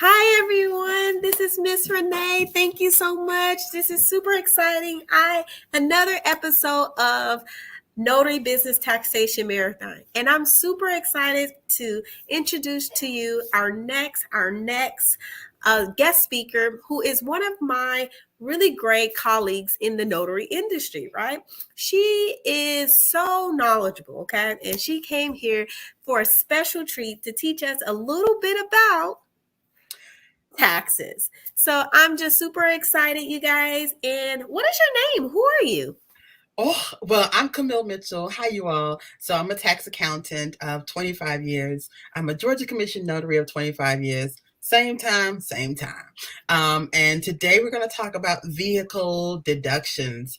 Hi everyone, this is Miss Renee. Thank you so much. This is super exciting. Another episode of Notary Business Taxation Marathon. And I'm super excited to introduce to you our next guest speaker, who is one of my really great colleagues in the notary industry, right? She is so knowledgeable, okay? And she came here for a special treat to teach us a little bit about taxes. So I'm just super excited, you guys. And what is your name? Who are you? Oh, well, I'm Camille Mitchell. Hi, you all. So I'm a tax accountant of 25 years. I'm a Georgia Commission notary of 25 years. Same time, same time. And today we're going to talk about vehicle deductions,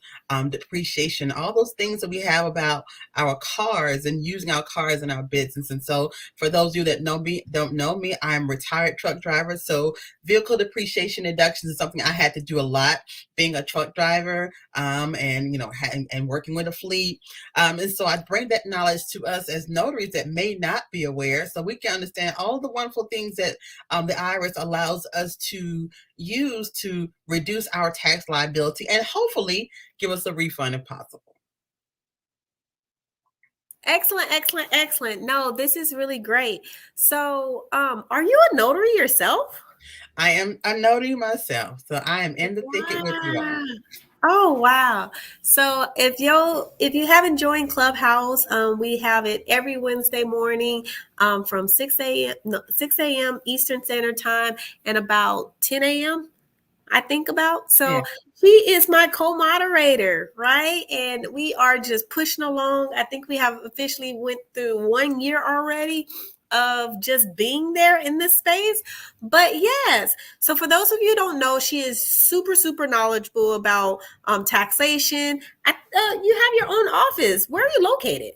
depreciation, all those things that we have about our cars and using our cars in our business. And so for those of you that don't know me, I'm a retired truck driver. So vehicle depreciation deductions is something I had to do a lot being a truck driver, and working with a fleet. And so I bring that knowledge to us as notaries that may not be aware, so we can understand all the wonderful things that the IRS allows us to use to reduce our tax liability and hopefully give us a refund if possible. Excellent, excellent, excellent. No, this is really great. So, are you a notary yourself? I am a notary myself, so I am in the thicket with you Wow. all. Oh wow. So if you haven't joined Clubhouse, we have it every Wednesday morning from 6 a.m. No, 6 a.m. Eastern Standard Time and about 10 a.m. I think about. Yeah. So she is my co-moderator, right? And we are just pushing along. I think we have officially went through 1 year already of just being there in this space. But yes, so for those of you who don't know, she is super, super knowledgeable about taxation. You have your own office. Where are you located?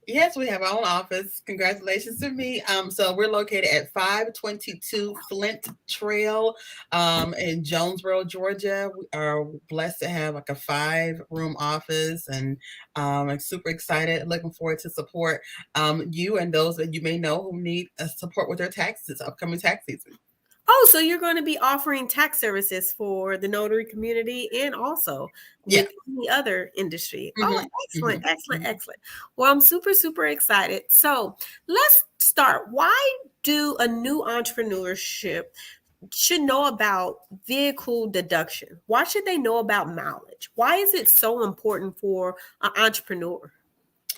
Yes, we have our own office. Congratulations to me. So we're located at 522 Flint Trail, in Jonesboro, Georgia. We are blessed to have like a 5-room office, and I'm super excited. Looking forward to support you and those that you may know who need support with their taxes, upcoming tax season. Oh, so you're going to be offering tax services for the notary community and also Yeah. with the other industry. Oh, Hmm. excellent, Hmm. excellent, excellent. Well, I'm super, super excited. So let's start. Why do a new entrepreneurship should know about vehicle deduction? Why should they know about mileage? Why is it so important for an entrepreneur?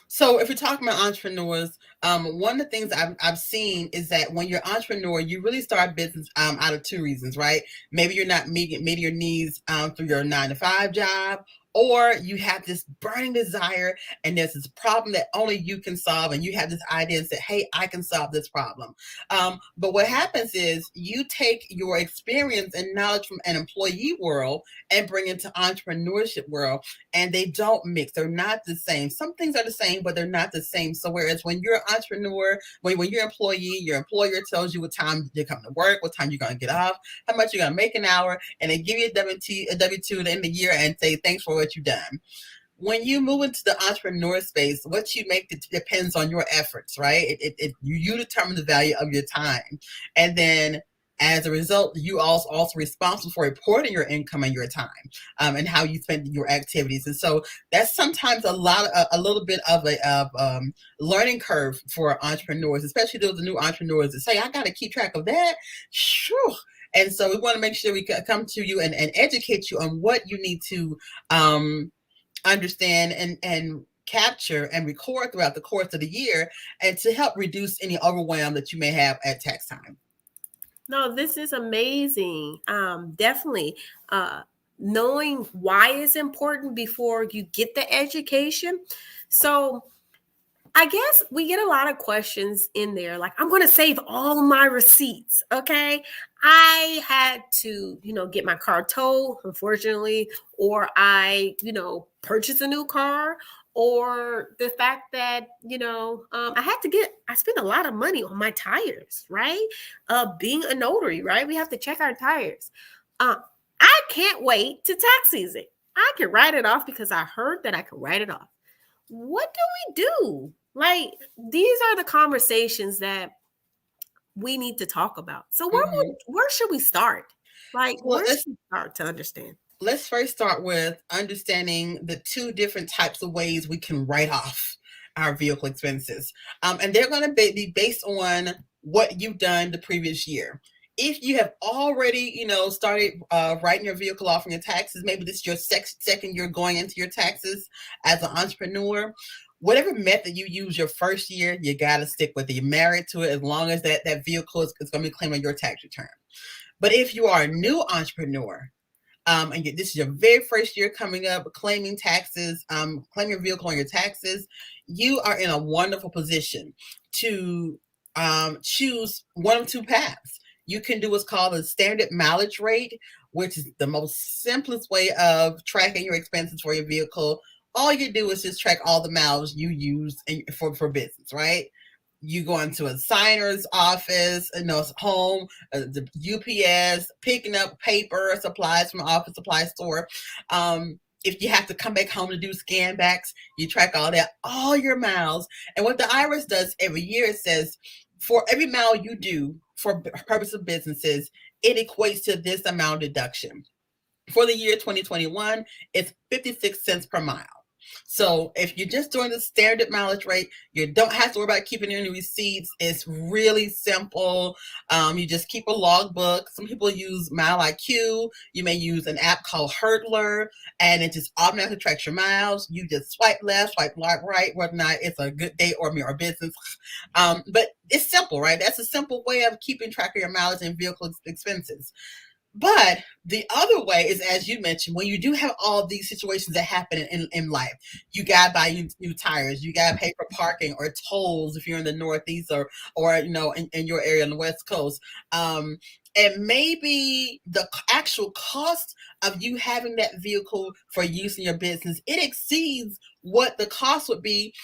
So if you're talking about entrepreneurs, one of the things I've seen is that when you're an entrepreneur, you really start business out of two reasons, right? Maybe you're not meeting your needs through your 9 to 5 job, or you have this burning desire and there's this problem that only you can solve, and you have this idea and say, hey, I can solve this problem. But what happens is you take your experience and knowledge from an employee world and bring it to entrepreneurship world, and they don't mix. They're not the same. Some things are the same, but they're not the same. So whereas when you're an entrepreneur, when you're an employee, your employer tells you what time you're coming to work, what time you're going to get off, how much you're going to make an hour, and they give you a W-2 at the end of the year and say, thanks for what you've done. When you move into the entrepreneur space, what you make depends on your efforts, right? You determine the value of your time. And then as a result, you also responsible for reporting your income and your time, and how you spend your activities. And so that's sometimes a little bit of a learning curve for entrepreneurs, especially those new entrepreneurs that say, I got to keep track of that. Sure. And so we want to make sure we come to you and educate you on what you need to understand and capture and record throughout the course of the year, and to help reduce any overwhelm that you may have at tax time. No, this is amazing. Definitely. Knowing why is important before you get the education. So I guess we get a lot of questions in there like, I'm going to save all my receipts. Okay. I had to, get my car towed, unfortunately, or purchase a new car, or the fact that, I spent a lot of money on my tires, right? Being a notary, right? We have to check our tires. Uh, I can't wait to tax season. I can write it off because I heard that I can write it off. What do we do? Like, these are the conversations that we need to talk about. So Mm-hmm. where should we start? Like, Well, where should we start to understand? let's first start with understanding the two different types of ways we can write off our vehicle expenses. And they're going to be based on what you've done the previous year. If you have already, started writing your vehicle off on your taxes, maybe this is your second year going into your taxes as an entrepreneur, whatever method you use your first year, you got to stick with it. You're married to it as long as that vehicle is going to be claimed on your tax return. But if you are a new entrepreneur, and this is your very first year coming up, claiming taxes, claim your vehicle on your taxes, you are in a wonderful position to choose one of two paths. You can do what's called a standard mileage rate, which is the most simplest way of tracking your expenses for your vehicle. All you do is just track all the miles you use for business, right? You go into a signer's office, home, the UPS, picking up paper, supplies from an office supply store. If you have to come back home to do scan backs, you track all your miles. And what the IRS does every year, it says, for every mile you do for purpose of businesses, it equates to this amount of deduction. For the year 2021, it's 56 cents per mile. So if you're just doing the standard mileage rate, you don't have to worry about keeping any receipts. It's really simple. You just keep a logbook. Some people use Mile IQ. You may use an app called Hurdler, and it just automatically tracks your miles. You just swipe left, swipe right, whether or not it's a good day or business. But it's simple, right? That's a simple way of keeping track of your mileage and vehicle expenses. But the other way is, as you mentioned, when you do have all these situations that happen in life, you got to buy new tires, you got to pay for parking or tolls if you're in the Northeast or in your area on the West Coast. And maybe the actual cost of you having that vehicle for use in your business, it exceeds what the cost would be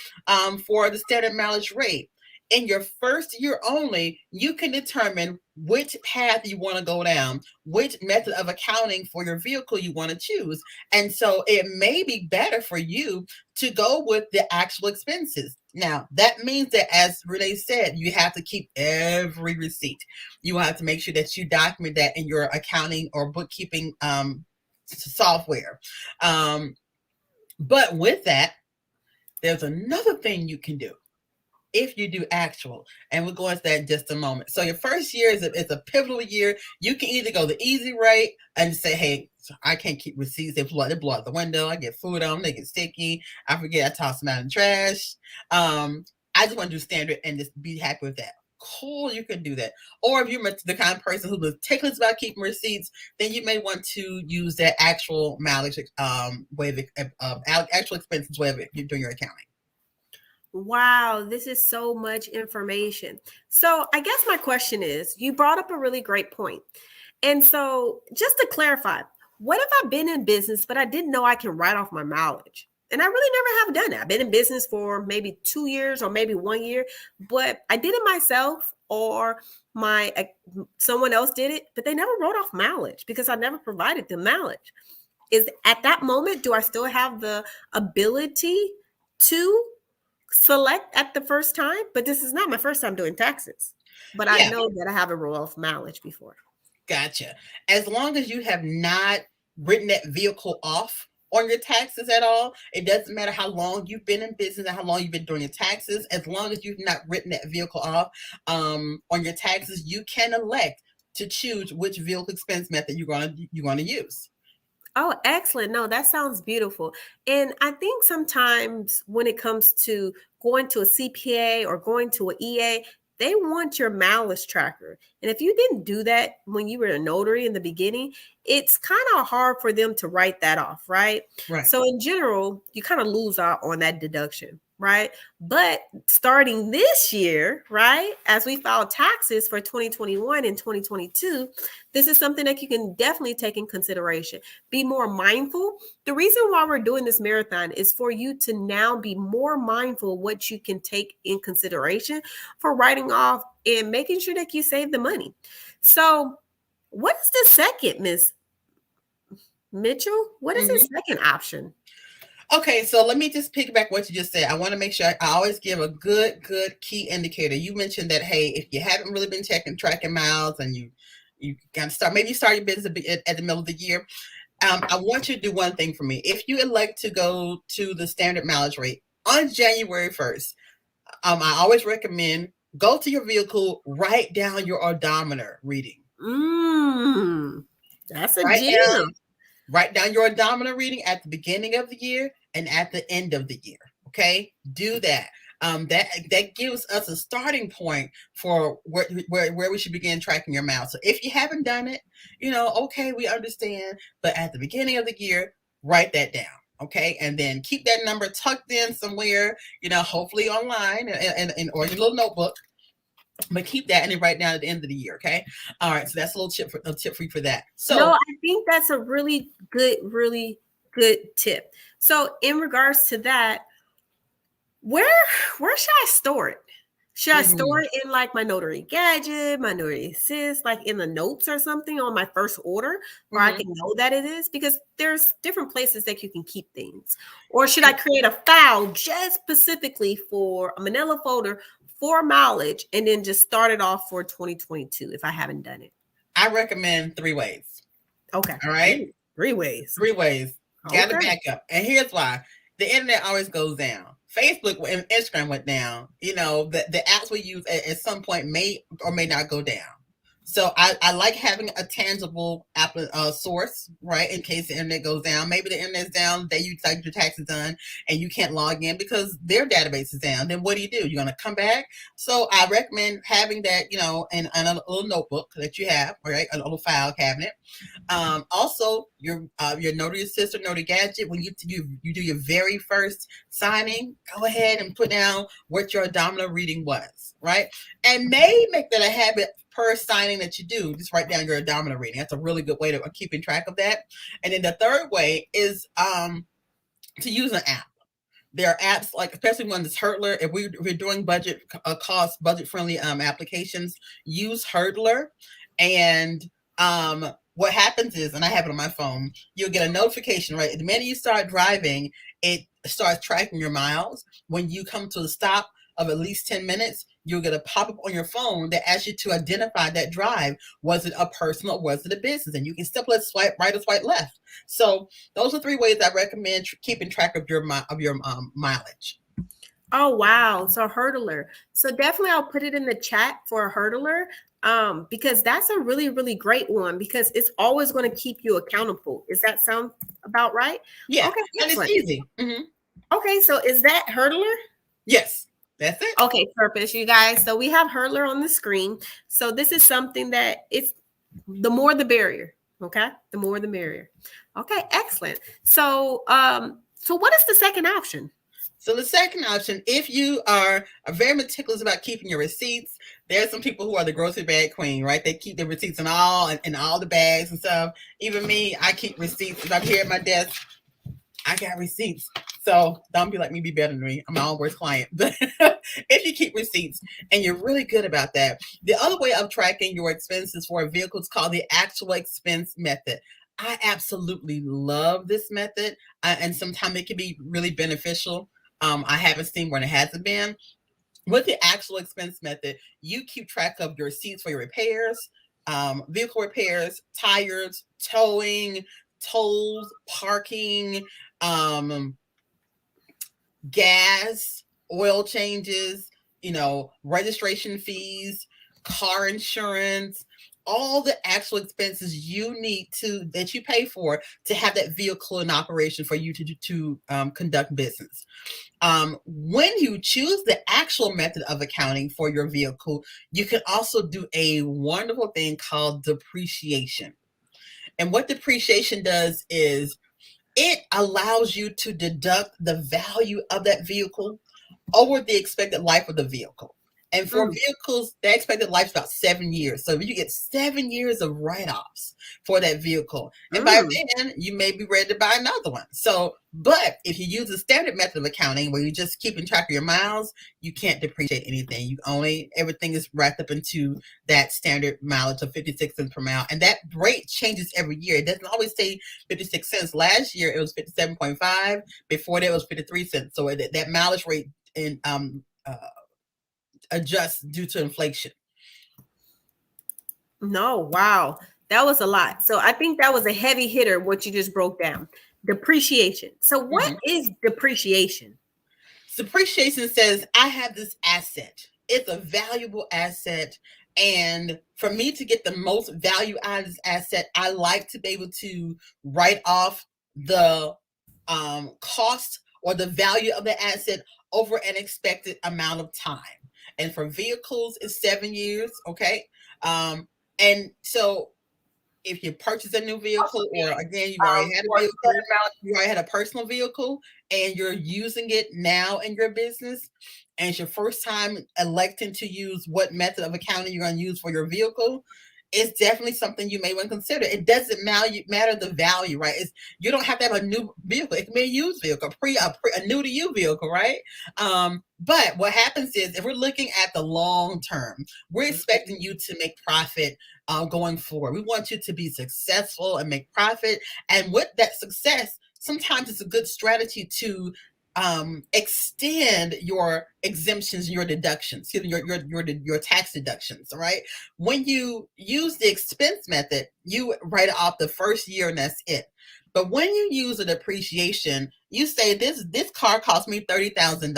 for the standard mileage rate. In your first year only, you can determine which path you want to go down, which method of accounting for your vehicle you want to choose. And so it may be better for you to go with the actual expenses. Now, that means that, as Renee said, you have to keep every receipt. You have to make sure that you document that in your accounting or bookkeeping software. But with that, there's another thing you can do if you do actual, and we'll go into that in just a moment. So your first year is a pivotal year. You can either go the easy rate and say, hey, I can't keep receipts. They blow out the window. I get food on them. They get sticky. I forget. I toss them out in the trash. I just want to do standard and just be happy with that. Cool, you can do that. Or if you're the kind of person who's meticulous about keeping receipts, then you may want to use that actual mileage way of actual expenses way of you're doing your accounting. Wow, this is so much information. So I guess my question is, you brought up a really great point. And so just to clarify, what if I've been in business, but I didn't know I can write off my mileage? And I really never have done that. I've been in business for maybe 2 years or maybe 1 year, but I did it myself or someone else did it, but they never wrote off mileage because I never provided them mileage. Is at that moment, do I still have the ability to select at the first time? But this is not my first time doing taxes, but I know that I haven't rolled off mileage before. Gotcha. As long as you have not written that vehicle off on your taxes at all, it doesn't matter how long you've been in business and how long you've been doing your taxes. As long as you've not written that vehicle off on your taxes, you can elect to choose which vehicle expense method you're going to use. Oh, excellent. No, that sounds beautiful. And I think sometimes when it comes to going to a CPA or going to an EA, they want your mileage tracker. And if you didn't do that when you were a notary in the beginning, it's kind of hard for them to write that off, right? Right. So in general, you kind of lose out on that deduction, right? But starting this year, right, as we file taxes for 2021 and 2022, this is something that you can definitely take in consideration. Be more mindful. The reason why we're doing this marathon is for you to now be more mindful of what you can take in consideration for writing off and making sure that you save the money. So what is the second, Miss Mitchell? What is the second option? Okay, so let me just piggyback what you just said. I want to make sure I always give a good key indicator. You mentioned that, hey, if you haven't really been tracking miles, and you got to start, maybe you start your business at the middle of the year. I want you to do one thing for me. If you elect to go to the standard mileage rate on January 1st, I always recommend go to your vehicle, write down your odometer reading. That's a Write gem. down Write down your odometer reading at the beginning of the year and at the end of the year. Okay, do that. That gives us a starting point for where we should begin tracking your miles. So if you haven't done it, okay, we understand. But at the beginning of the year, write that down. Okay, and then keep that number tucked in somewhere. Hopefully online and or in your little notebook. But keep that and then write down at the end of the year. Okay. All right. So that's a tip for you for that. So no, I think that's a really good tip. So in regards to that, where should I store it? Should I store it in like my Notary gadget, my Notary Assist, like in the notes or something on my first order, where I can know that it is? Because there's different places that you can keep things. Or should I create a file just specifically for a manila folder for mileage and then just start it off for 2022 if I haven't done it? I recommend 3 ways. Okay. All right. 3 ways. 3 ways. Got to back up. And here's why. The internet always goes down. Facebook and Instagram went down. The apps we use at some point may or may not go down. So I like having a tangible app source, right? In case the internet goes down. Maybe the internet's down, that you like your taxes done and you can't log in because their database is down. Then what do? You're going to come back. So I recommend having that, in a little notebook that you have, right? A little file cabinet. Also, your Notary Assist or Notary Gadget, when you do your very first signing, go ahead and put down what your odometer reading was, right? And maybe make that a habit per signing that you do. Just write down your odometer reading. That's a really good way of keeping track of that. And then the third way is to use an app. There are apps, like especially one that's Hurdler. If we're doing budget friendly applications, use Hurdler. And what happens is, and I have it on my phone, you'll get a notification, right? The minute you start driving, it starts tracking your miles. When you come to a stop of at least 10 minutes, you'll get a pop-up on your phone that asks you to identify that drive. Was it a personal or was it a business? And you can simply swipe right or swipe left. So those are 3 ways I recommend keeping track of your mileage. Oh, wow. So Hurdler. So definitely I'll put it in the chat for a Hurdler. Because that's a really, really great one, because it's always going to keep you accountable. Does that sound about right? Yeah. Okay. And it's easy. Mm-hmm. Okay. So is that Hurdler? Yes. That's it. Okay, purpose, you guys. So we have Hurdler on the screen. So this is something that it's the more the barrier. Okay. The more the merrier. Okay. Excellent. So, so what is the second option? So the second option, if you are very meticulous about keeping your receipts, there's some people who are the grocery bag queen, right? They keep their receipts in all the bags and stuff. Even me, I keep receipts. If I'm here at my desk, I got receipts. So don't be like me, be better than me. I'm my own worst client. But if you keep receipts and you're really good about that, the other way of tracking your expenses for a vehicle is called the actual expense method. I absolutely love this method. And sometimes it can be really beneficial. I haven't seen when it hasn't been. With the actual expense method, you keep track of your receipts for your repairs, vehicle repairs, tires, towing, tolls, parking, gas, oil changes, registration fees, car insurance, all the actual expenses you need that you pay for to have that vehicle in operation for you to conduct business. When you choose the actual method of accounting for your vehicle, you can also do a wonderful thing called depreciation. And what depreciation does is it allows you to deduct the value of that vehicle over the expected life of the vehicle. And for vehicles, the expected life is about 7 years. So you get 7 years of write-offs for that vehicle. And by then, you may be ready to buy another one. So, but if you use the standard method of accounting where you're just keeping track of your miles, you can't depreciate anything. Everything is wrapped up into that standard mileage of 56 cents per mile. And that rate changes every year. It doesn't always say 56 cents. Last year, it was 57.5. Before that, it was 53 cents. So that mileage rate adjusts due to inflation. No, wow. That was a lot. So I think that was a heavy hitter, what you just broke down. Depreciation. So what is depreciation? Depreciation says, I have this asset. It's a valuable asset. And for me to get the most value out of this asset, I like to be able to write off the cost or the value of the asset over an expected amount of time. And for vehicles, it's 7 years. Okay. And so if you purchase a new vehicle, or again, you've already had a vehicle, you already had a personal vehicle, and you're using it now in your business, and it's your first time electing to use what method of accounting you're going to use for your vehicle, it's definitely something you may want to consider. It doesn't matter the value, right? You don't have to have a new vehicle. It can be a used vehicle, a new to you vehicle, right? But what happens is, if we're looking at the long term, we're expecting you to make profit going forward. We want you to be successful and make profit. And with that success, sometimes it's a good strategy to extend your exemptions, your deductions, your tax deductions. All right. When you use the expense method, you write it off the first year and that's it. But when you use a depreciation, you say this car cost me $30,000.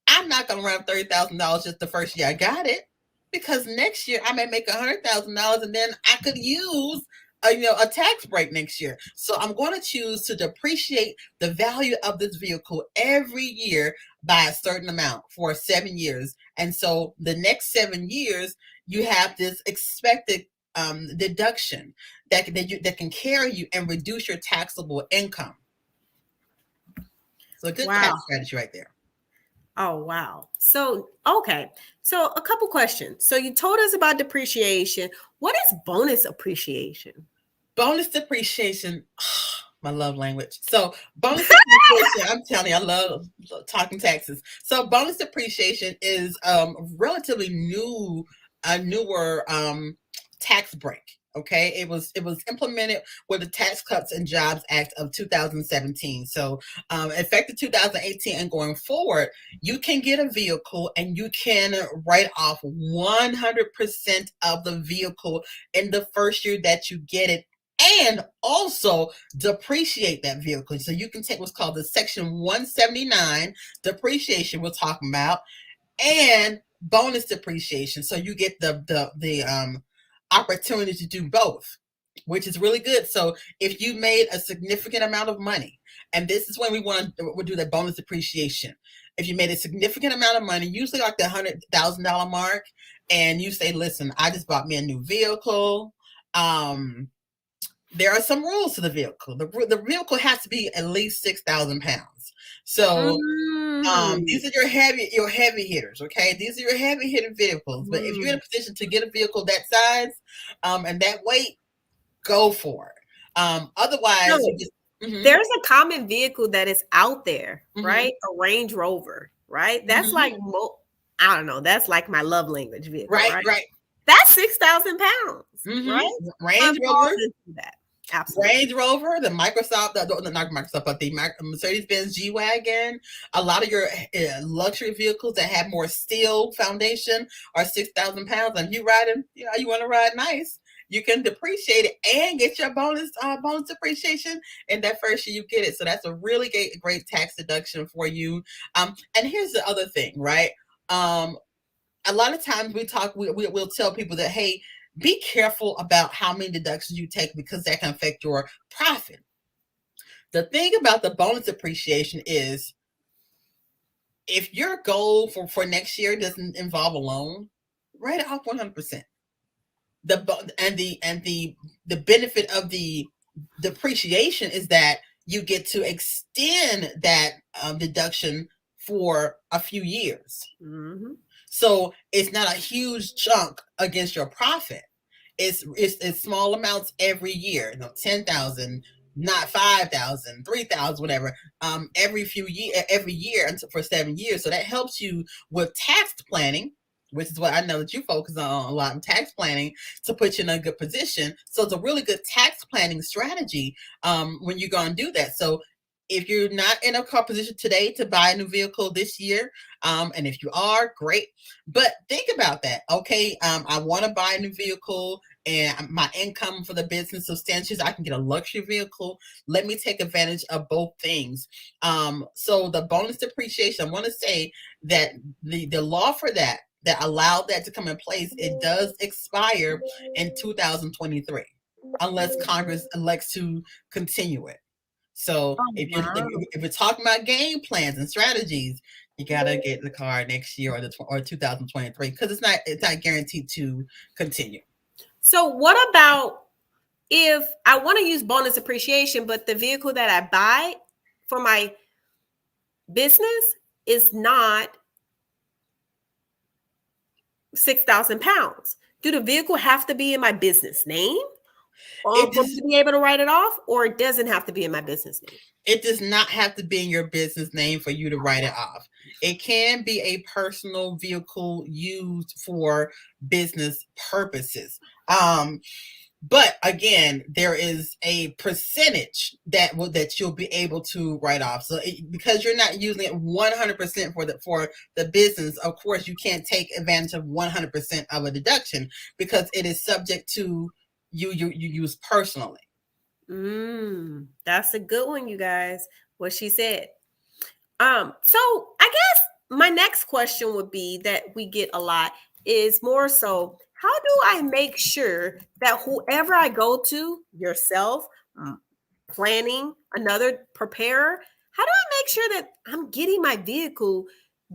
I'm not going to run up $30,000 just the first year I got it, because next year I may make $100,000 and then I could use a tax break next year. So I'm going to choose to depreciate the value of this vehicle every year by a certain amount for 7 years. And so the next 7 years, you have this expected deduction that can carry you and reduce your taxable income. So a good tax strategy right there. Oh, wow. So, okay. So a couple questions. So you told us about depreciation. What is bonus appreciation? Bonus depreciation, my love language. So bonus depreciation, I'm telling you, I love talking taxes. So bonus depreciation is relatively newer tax break. Okay, it was implemented with the Tax Cuts and Jobs Act of 2017. So effective 2018 and going forward, you can get a vehicle and you can write off 100% of the vehicle in the first year that you get it, and also depreciate that vehicle. So you can take what's called the Section 179 depreciation we're talking about, and bonus depreciation. So you get the opportunity to do both, which is really good. So if you made a significant amount of money, and this is when we'll do the bonus depreciation. If you made a significant amount of money, usually like the $100,000 mark, and you say, listen, I just bought me a new vehicle. There are some rules to the vehicle. The vehicle has to be at least 6,000 pounds. So these are your heavy hitters. Okay, these are your heavy hitter vehicles. But if you're in a position to get a vehicle that size and that weight, go for it. Otherwise, there's a common vehicle that is out there, right? A Range Rover, right? That's like I don't know. That's like my love language vehicle, right? That's 6,000 pounds, right? Range Rover. That. Absolutely. Range Rover, the Microsoft, not Microsoft, but the Mercedes-Benz G-Wagon. A lot of your luxury vehicles that have more steel foundation are 6,000 pounds. And if you riding, you want to ride nice, you can depreciate it and get your bonus depreciation in that first year you get it. So that's a really great tax deduction for you. And here's the other thing, right? A lot of times we'll tell people that, hey, be careful about how many deductions you take, because that can affect your profit. The thing about the bonus depreciation is, if your goal for next year doesn't involve a loan, write it off 100%. The benefit of the depreciation is that you get to extend that deduction for a few years. So it's not a huge chunk against your profit. It's small amounts every year. 10,000, not 5,000, 3,000, whatever. Every year for 7 years. So that helps you with tax planning, which is what I know that you focus on a lot in tax planning, to put you in a good position. So it's a really good tax planning strategy when you're going to do that. So if you're not in a car position today to buy a new vehicle this year, and if you are, great. But think about that. Okay, I want to buy a new vehicle, and my income for the business substantiates. I can get a luxury vehicle. Let me take advantage of both things. So the bonus depreciation, I want to say that the law for that allowed that to come in place, it does expire in 2023, unless Congress elects to continue it. So Oh, wow. if we're talking about game plans and strategies, you gotta get the car next year or 2023, because it's not guaranteed to continue. So what about if I want to use bonus appreciation, but the vehicle that I buy for my business is not 6,000 pounds? Do the vehicle have to be in my business name for me to be able to write it off, or it doesn't have to be in my business name? It does not have to be in your business name for you to write it off. It can be a personal vehicle used for business purposes. But again, there is a percentage that you'll be able to write off. So because you're not using it 100% for the business, of course, you can't take advantage of 100% of a deduction, because it is subject to you use personally. That's a good one, you guys. What she said. So I guess my next question would be that we get a lot is more so, how do I make sure that whoever I go to, yourself, planning, another preparer, how do I make sure that I'm getting my vehicle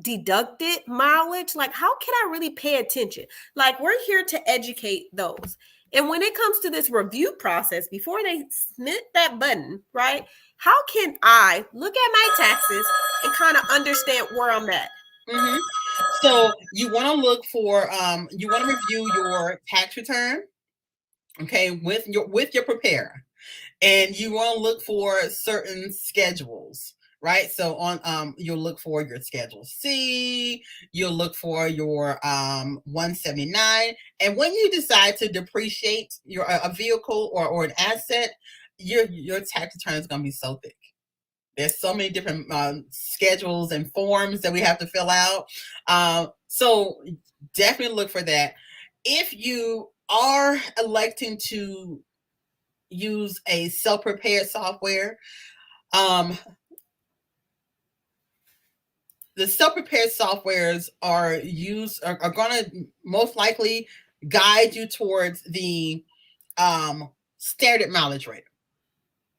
deducted mileage? Like, how can I really pay attention? Like, we're here to educate those. And when it comes to this review process, before they submit that button, right? How can I look at my taxes and kind of understand where I'm at? Mm-hmm. So you want to look for you want to review your tax return, okay, with your preparer, and you want to look for certain schedules, right? So on you'll look for your Schedule C, you'll look for your 179, and when you decide to depreciate your a vehicle or an asset, your tax return is going to be so thick. There's so many different schedules and forms that we have to fill out. So definitely look for that. If you are electing to use a self-prepared software, the self-prepared softwares are going to most likely guide you towards the standard mileage rate.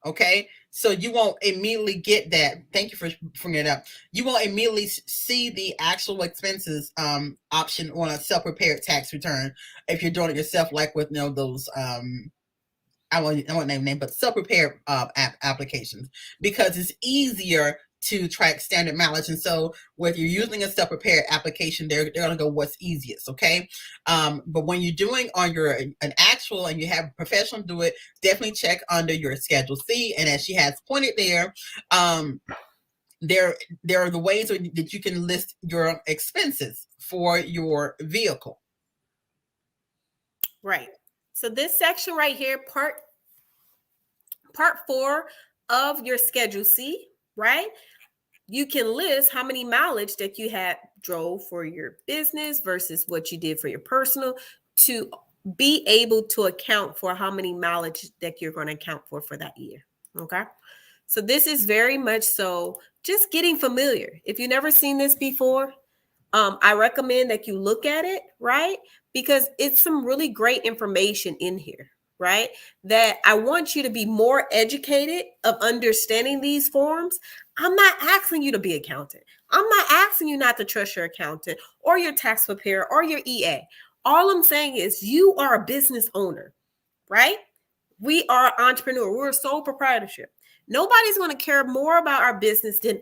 Okay, so you won't immediately get that. Thank you for bringing it up. You won't immediately see the actual expenses option on a self-prepared tax return if you're doing it yourself, like with those I won't name, but self-prepared applications, because it's easier to track standard mileage. And so whether you're using a self-prepared application, they're going to go what's easiest. Okay. But when you're doing on an actual and you have a professional do it, definitely check under your Schedule C. And as she has pointed there, there are the ways that you can list your expenses for your vehicle. Right. So this section right here, part 4 of your Schedule C, right? You can list how many mileage that you had drove for your business versus what you did for your personal, to be able to account for how many mileage that you're going to account for that year. Okay. So this is very much so just getting familiar. If you've never seen this before, I recommend that you look at it, right? Because it's some really great information in here, right? That I want you to be more educated of understanding these forms. I'm not asking you to be accountant. I'm not asking you not to trust your accountant or your tax preparer or your EA. All I'm saying is you are a business owner, right? We are entrepreneur. We're a sole proprietorship. Nobody's going to care more about our business than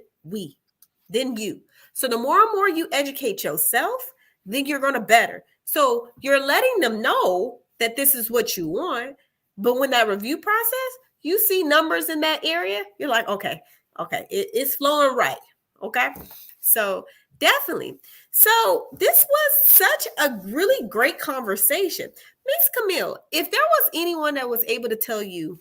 you. So the more and more you educate yourself, then you're going to better. So you're letting them know that this is what you want. But when that review process, you see numbers in that area, you're like, okay, it's flowing right. Okay. So definitely. So this was such a really great conversation. Miss Camille, if there was anyone that was able to tell you,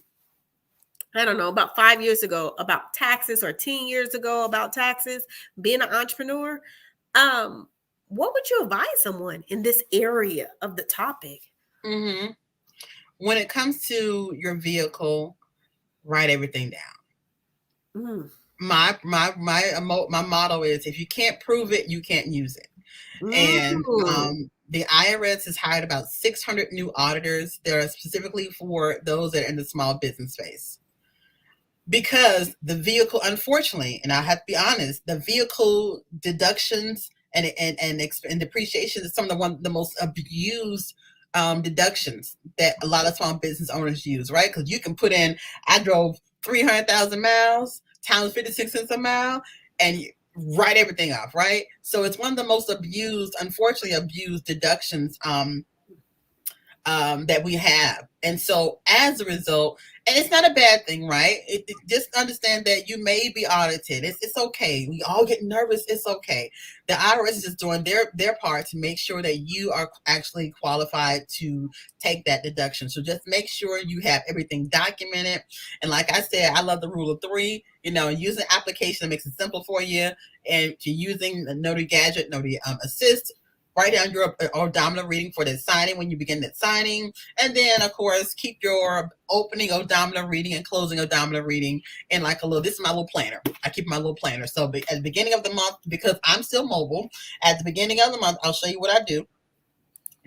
I don't know, about 5 years ago about taxes or 10 years ago about taxes, being an entrepreneur, um, what would you advise someone in this area of the topic? Mm-hmm. When it comes to your vehicle, write everything down. Mm. My motto is, if you can't prove it, you can't use it. And Mm. the IRS has hired about 600 new auditors that are specifically for those that are in the small business space. Because the vehicle, unfortunately, and I have to be honest, the vehicle deductions and depreciation is some of the most abused deductions that a lot of small business owners use, right? Because you can put in, I drove 300,000 miles times 56 cents a mile, and you write everything off, right? So it's one of the most abused, unfortunately abused deductions that we have. And so as a result, and it's not a bad thing, right? Just understand that you may be audited. It's okay. We all get nervous. It's okay. The IRS is just doing their part to make sure that you are actually qualified to take that deduction. So just make sure you have everything documented. And like I said, I love the rule of three. Use an application that makes it simple for you. And if you're using the Notary Gadget, Notary Assist, write down your odometer reading for the signing when you begin that signing. And then, of course, keep your opening odometer reading and closing odometer reading in like this is my little planner. I keep my little planner. So at the beginning of the month, because I'm still mobile, at the beginning of the month, I'll show you what I do.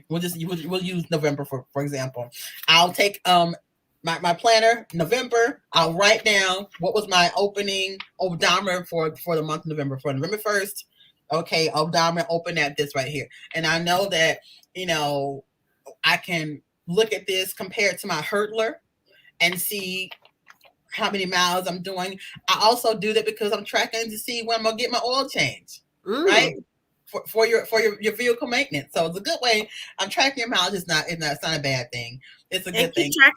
We'll use November for example. I'll take my planner, November, I'll write down what was my opening odometer for the month of November, for November 1st. Okay, odometer open at this right here. And I know that, I can look at this compared to my hurdler and see how many miles I'm doing. I also do that because I'm tracking to see when I'm gonna get my oil change, right? For your vehicle maintenance. So it's a good way. I'm tracking your mileage. It's not a bad thing. It's a And good keep thing. track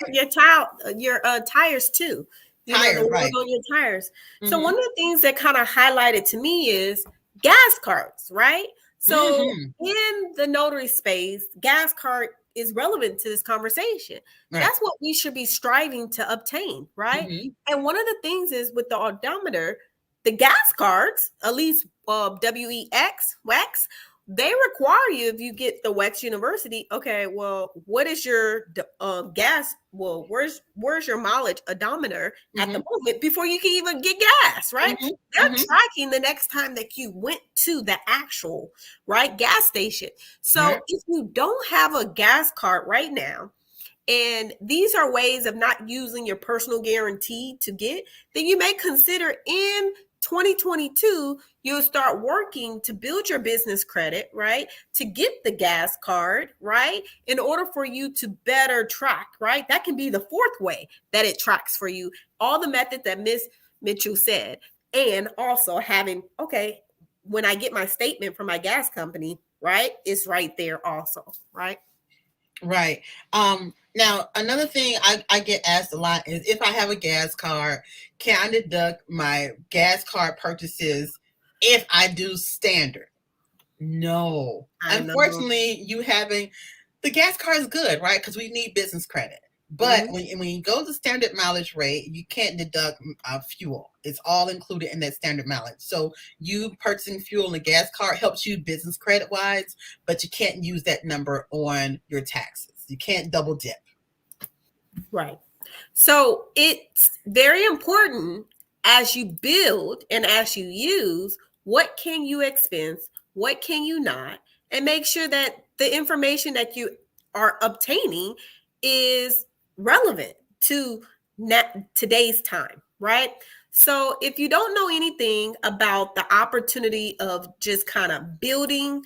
of your tires too. Tires, the right? on your tires. So Mm-hmm. one of the things that kind of highlighted to me is gas cards, right? So Mm-hmm. in the notary space, gas card is relevant to this conversation. Right. That's what we should be striving to obtain, right? Mm-hmm. And one of the things is with the odometer, the gas cards, at least WEX, they require you, if you get the WEX University, okay, well, what is your gas? Well, where's your mileage odometer at the moment before you can even get gas, right? Mm-hmm. They're Mm-hmm. tracking the next time that you went to the actual right gas station. So Right. if you don't have a gas card right now, and these are ways of not using your personal guarantee to get, then you may consider in 2022, you'll start working to build your business credit, right? To get the gas card, right? In order for you to better track, right? That can be the fourth way that it tracks for you. All the methods that Miss Mitchell said. And also having, okay, when I get my statement from my gas company, right? It's right there also, right? Right. Now another thing I get asked a lot is, if I have a gas card, can I deduct my gas card purchases if I do standard? No. I know. Unfortunately, the gas card is good, right? Because we need business credit. But Mhm. when you go to standard mileage rate, you can't deduct fuel. It's all included in that standard mileage. So you purchasing fuel in a gas card helps you business credit wise, but you can't use that number on your taxes. You can't double dip. Right. So it's very important as you build and as you use, what can you expense, what can you not, and make sure that the information that you are obtaining is relevant to today's time, right? So if you don't know anything about the opportunity of just kind of building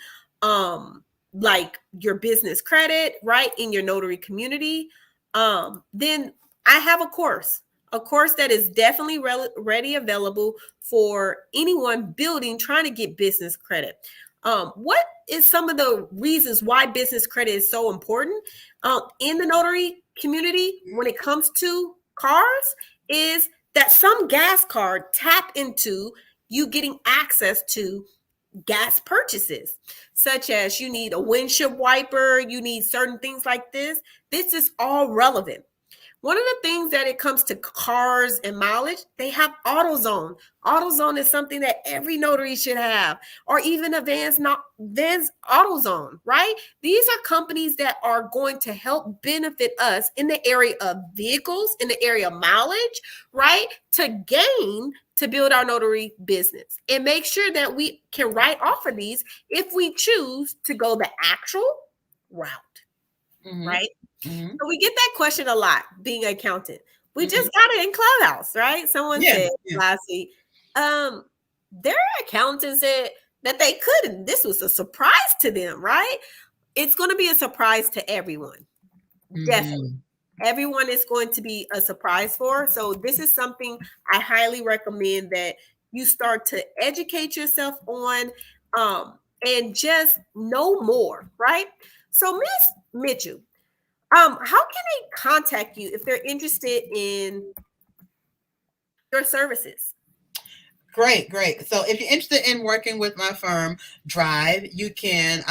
like your business credit, right, in your notary community, then I have a course that is definitely ready available for anyone building, trying to get business credit. What is some of the reasons why business credit is so important in the notary community when it comes to cars? Is that some gas card tap into you getting access to gas purchases, such as you need a windshield wiper, you need certain things like this. This is all relevant. One of the things that it comes to cars and mileage, they have AutoZone. AutoZone is something that every notary should have, or even Vans AutoZone, right? These are companies that are going to help benefit us in the area of vehicles, in the area of mileage, right? To build our notary business and make sure that we can write off of these if we choose to go the actual route, right? So we get that question a lot, being an accountant. We just got it in Clubhouse, right? Someone said last week, their accountant said that they couldn't. This was a surprise to them, right? It's going to be a surprise to everyone. Definitely. Everyone is going to be a surprise for. So this is something I highly recommend that you start to educate yourself on and just know more, right? So Miss Mitchell, how can they contact you if they're interested in your services? Great. So if you're interested in working with my firm, Drive, you can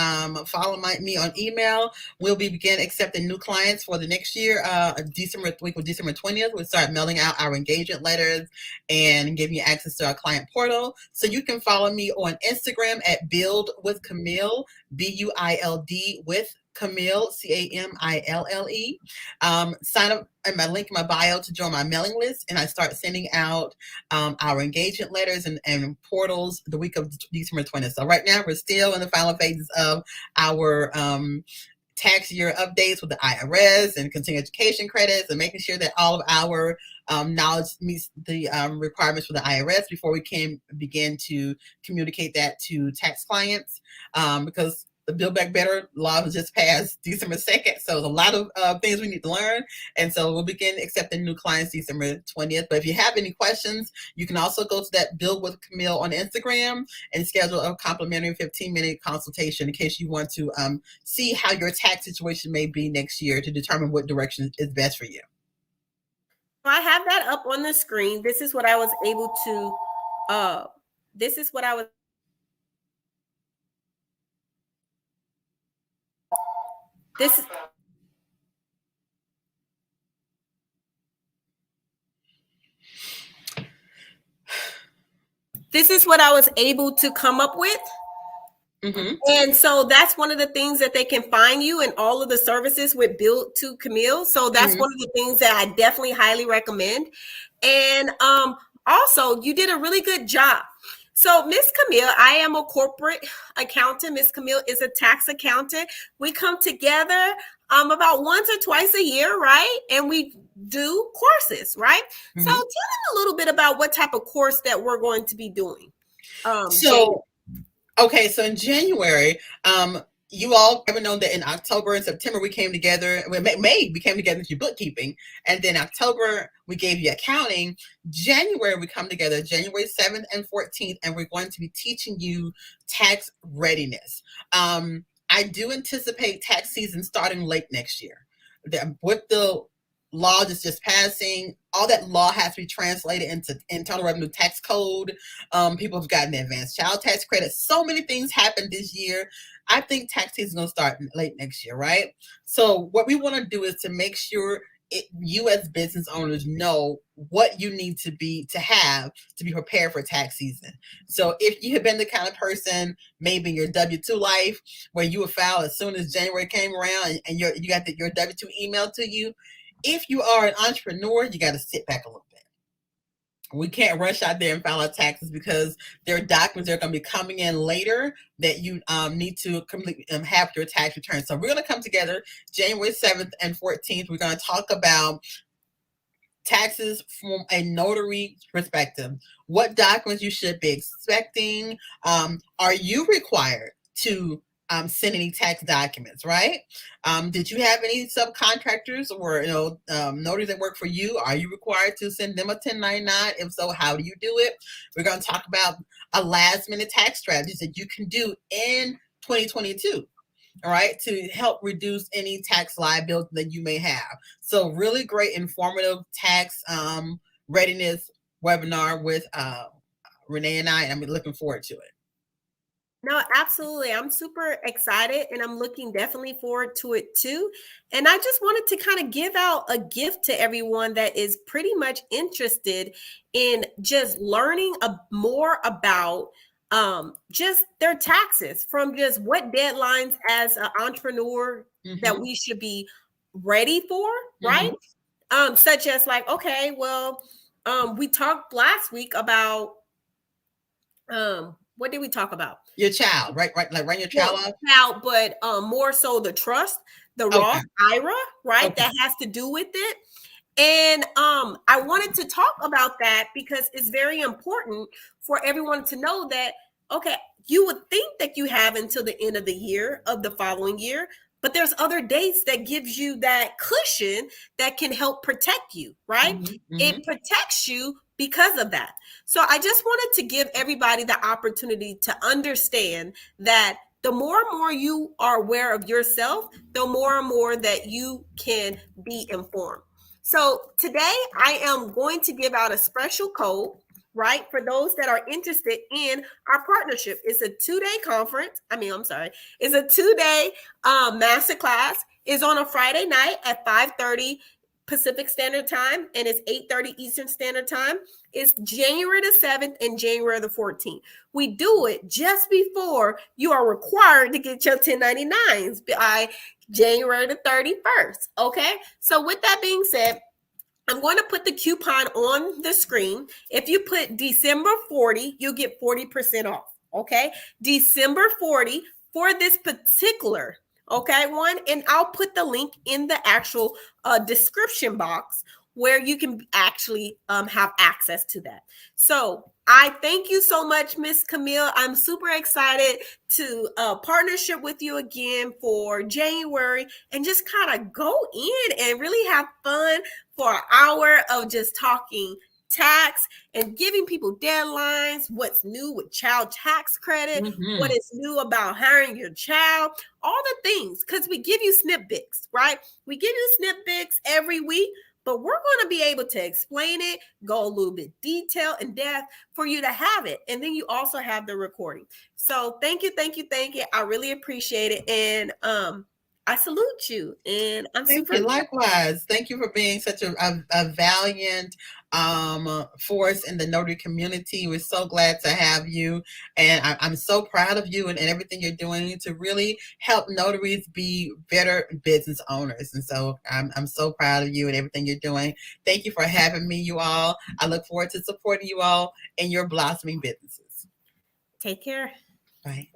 follow me on email. We'll begin accepting new clients for the next year. December 20th, we'll start mailing out our engagement letters and giving you access to our client portal. So you can follow me on Instagram at Build with Camille, BUILD with Camille, CAMILLE. Sign up in my link in my bio to join my mailing list, and I start sending out our engagement letters and portals the week of December 20th. So right now we're still in the final phases of our tax year updates with the IRS and continuing education credits, and making sure that all of our knowledge meets the requirements for the IRS before we can begin to communicate that to tax clients, because the Build Back Better law was just passed December 2nd. So there's a lot of things we need to learn. And so we'll begin accepting new clients December 20th. But if you have any questions, you can also go to that Build with Camille on Instagram and schedule a complimentary 15-minute consultation in case you want to see how your tax situation may be next year to determine what direction is best for you. I have that up on the screen. This is what I was able to, this is what I was this is what I was able to come up with. And so that's one of the things that they can find you in all of the services with Build to Camille. So that's one of the things that I definitely highly recommend. And also, you did a really good job. So Miss Camille, I am a corporate accountant. Miss Camille is a tax accountant. We come together about once or twice a year, right? And we do courses, right? So tell them a little bit about what type of course that we're going to be doing. Okay, so in January, you all ever known that in October and September we came together. May we came together to do bookkeeping, and then October we gave you accounting. January we come together January 7th and 14th, and we're going to be teaching you tax readiness. I do anticipate tax season starting late next year. With the law just passing, all that law has to be translated into internal revenue tax code. People have gotten the advanced child tax credit. So many things happened this year. I think tax season is going to start late next year, right? So what we want to do is to make sure you as business owners know what you need to have to be prepared for tax season. So if you have been the kind of person, maybe in your W-2 life, where you would file as soon as January came around and you got your W-2 emailed to you, if you are an entrepreneur, you got to sit back a little bit. We can't rush out there and file our taxes because there are documents that are going to be coming in later that you need to complete have your tax return. So we're going to come together January 7th and 14th. We're going to talk about taxes from a notary perspective. What documents you should be expecting. Are you required to send any tax documents, right? Did you have any subcontractors or notaries that work for you? Are you required to send them a 1099? If so, how do you do it? We're going to talk about a last minute tax strategies that you can do in 2022. All right, to help reduce any tax liability that you may have. So really great informative tax readiness webinar with Renee and I'm looking forward to it. No, absolutely. I'm super excited and I'm looking definitely forward to it too. And I just wanted to kind of give out a gift to everyone that is pretty much interested in just learning more about just their taxes, from just what deadlines as an entrepreneur that we should be ready for, right? Such as like, okay, well, we talked last week about what did we talk about? Your child, right? Like run your child off. But more so the trust, the Roth IRA, right? Okay. That has to do with it. And I wanted to talk about that because it's very important for everyone to know that, okay, you would think that you have until the end of the year of the following year, but there's other dates that gives you that cushion that can help protect you, right? It protects you because of that. So I just wanted to give everybody the opportunity to understand that the more and more you are aware of yourself, the more and more that you can be informed. So today I am going to give out a special code, right, for those that are interested in our partnership. It's a 2-day conference. It's a 2-day masterclass. It's on a Friday night at 5:30 Pacific Standard Time, and it's 8:30 Eastern Standard Time. It's January the 7th and January the 14th. We do it just before you are required to get your 1099s by January the 31st. Okay, so with that being said, I'm going to put the coupon on the screen. If you put December 40, you'll get 40% off. Okay, December 40 for this particular one, and I'll put the link in the actual description box where you can actually have access to that. So I thank you so much, Miss Camille. I'm super excited to partnership with you again for January and just kind of go in and really have fun for an hour of just talking tax and giving people deadlines, what's new with child tax credit, what is new about hiring your child, all the things, because we give you snippets, right? We give you snippets every week, but we're going to be able to explain it, go a little bit detail and depth for you to have it. And then you also have the recording. So thank you. I really appreciate it. And I salute you. And I'm super. Likewise. Thank you for being such a valiant force in the notary community. We're so glad to have you. And I'm so proud of you and everything you're doing to really help notaries be better business owners. And so I'm so proud of you and everything you're doing. Thank you for having me, you all. I look forward to supporting you all in your blossoming businesses. Take care. Bye.